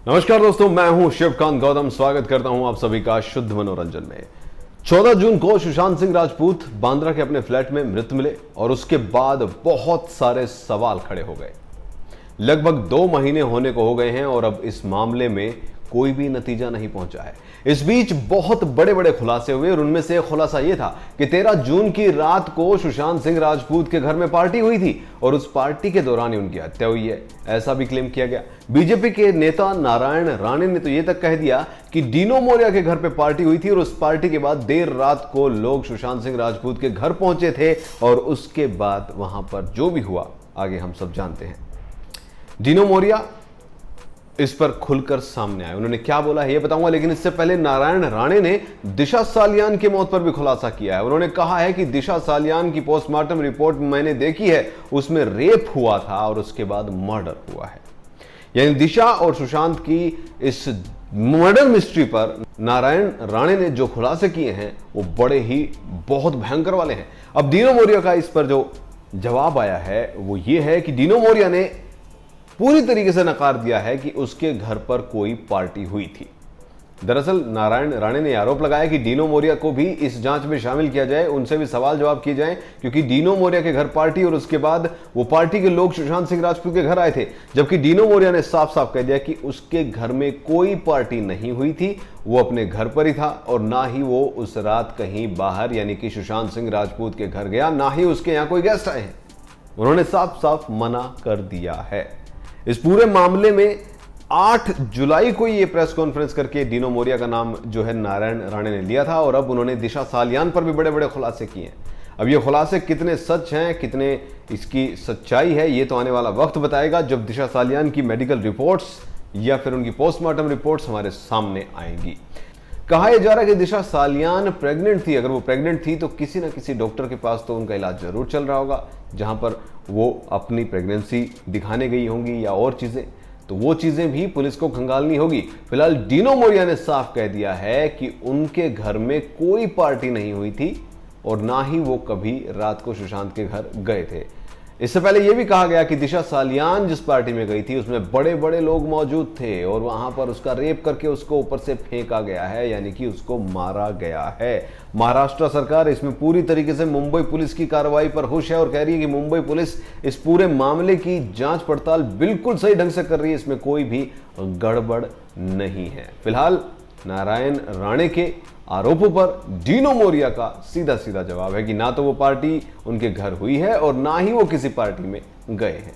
नमस्कार दोस्तों, मैं हूं शिवकांत गौतम। स्वागत करता हूं आप सभी का शुद्ध मनोरंजन में। 14 जून को सुशांत सिंह राजपूत बांद्रा के अपने फ्लैट में मृत मिले और उसके बाद बहुत सारे सवाल खड़े हो गए। लगभग 2 महीने होने को हो गए हैं और अब इस मामले में कोई भी नतीजा नहीं पहुंचा है। इस बीच बहुत बड़े बड़े खुलासे हुए और उनमें से एक खुलासा यह था कि 13 जून की रात को सुशांत सिंह राजपूत के घर में पार्टी हुई थी और उस पार्टी के दौरान ही उनकी हत्या हुई है, ऐसा भी क्लेम किया गया। बीजेपी के नेता नारायण राणे ने तो यह तक कह दिया कि डीनो मोरिया के घर पे पार्टी हुई थी और उस पार्टी के बाद देर रात को लोग सुशांत सिंह राजपूत के घर पहुंचे थे और उसके बाद वहां पर जो भी हुआ आगे हम सब जानते हैं। डीनो मोरिया इस पर खुलकर सामने आए। उन्होंने क्या बोला है यह बताऊंगा, लेकिन इससे पहले नारायण राणे ने दिशा सालियान की मौत पर भी खुलासा किया है। उन्होंने कहा है कि दिशा सालियान की पोस्टमार्टम रिपोर्ट मैंने देखी है, उसमें रेप हुआ था और उसके बाद मर्डर हुआ है। यानी दिशा और सुशांत की इस मर्डर मिस्ट्री पर नारायण राणे ने जो खुलासे किए हैं वो बड़े ही बहुत भयंकर वाले हैं। अब डीनो मोरिया का इस पर जो जवाब आया है वो ये है कि डीनो मोरिया ने पूरी तरीके से नकार दिया है कि उसके घर पर कोई पार्टी हुई थी। दरअसल नारायण राणे ने आरोप लगाया कि डीनो मोरिया को भी इस जांच में शामिल किया जाए, उनसे भी सवाल जवाब किए जाएं, क्योंकि डीनो मोरिया के घर पार्टी और उसके बाद वो पार्टी के लोग सुशांत सिंह राजपूत के घर आए थे। जबकि डीनो मोरिया ने साफ साफ कह दिया कि उसके घर में कोई पार्टी नहीं हुई थी, वो अपने घर पर ही था और ना ही वो उस रात कहीं बाहर यानी कि सुशांत सिंह राजपूत के घर गया, ना ही उसके यहां कोई गेस्ट आए हैं। उन्होंने साफ साफ मना कर दिया है। इस पूरे मामले में 8 जुलाई को ये प्रेस कॉन्फ्रेंस करके डीनो मोरिया का नाम जो है नारायण राणे ने लिया था और अब उन्होंने दिशा सालियान पर भी बड़े बड़े खुलासे किए हैं। अब ये खुलासे कितने सच हैं, कितने इसकी सच्चाई है, ये तो आने वाला वक्त बताएगा जब दिशा सालियान की मेडिकल रिपोर्ट्स या फिर उनकी पोस्टमार्टम रिपोर्ट्स हमारे सामने आएंगी। कहा यह जा रहा है कि दिशा सालियान प्रेग्नेंट थी। अगर वो प्रेग्नेंट थी तो किसी ना किसी डॉक्टर के पास तो उनका इलाज जरूर चल रहा होगा, जहां पर वो अपनी प्रेगनेंसी दिखाने गई होंगी या और चीजें, तो वो चीजें भी पुलिस को खंगालनी होगी। फिलहाल डीनो मोरिया ने साफ कह दिया है कि उनके घर में कोई पार्टी नहीं हुई थी और ना ही वो कभी रात को सुशांत के घर गए थे। इससे पहले यह भी कहा गया कि दिशा सालियान जिस पार्टी में गई थी उसमें बड़े बड़े लोग मौजूद थे और वहां पर उसका रेप करके उसको ऊपर से फेंका गया है, यानी कि उसको मारा गया है। महाराष्ट्र सरकार इसमें पूरी तरीके से मुंबई पुलिस की कार्रवाई पर खुश है और कह रही है कि मुंबई पुलिस इस पूरे मामले की जांच पड़ताल बिल्कुल सही ढंग से कर रही है, इसमें कोई भी गड़बड़ नहीं है। फिलहाल नारायण राणे के आरोपों पर डीनो मोरिया का सीधा सीधा जवाब है कि ना तो वो पार्टी उनके घर हुई है और ना ही वो किसी पार्टी में गए हैं।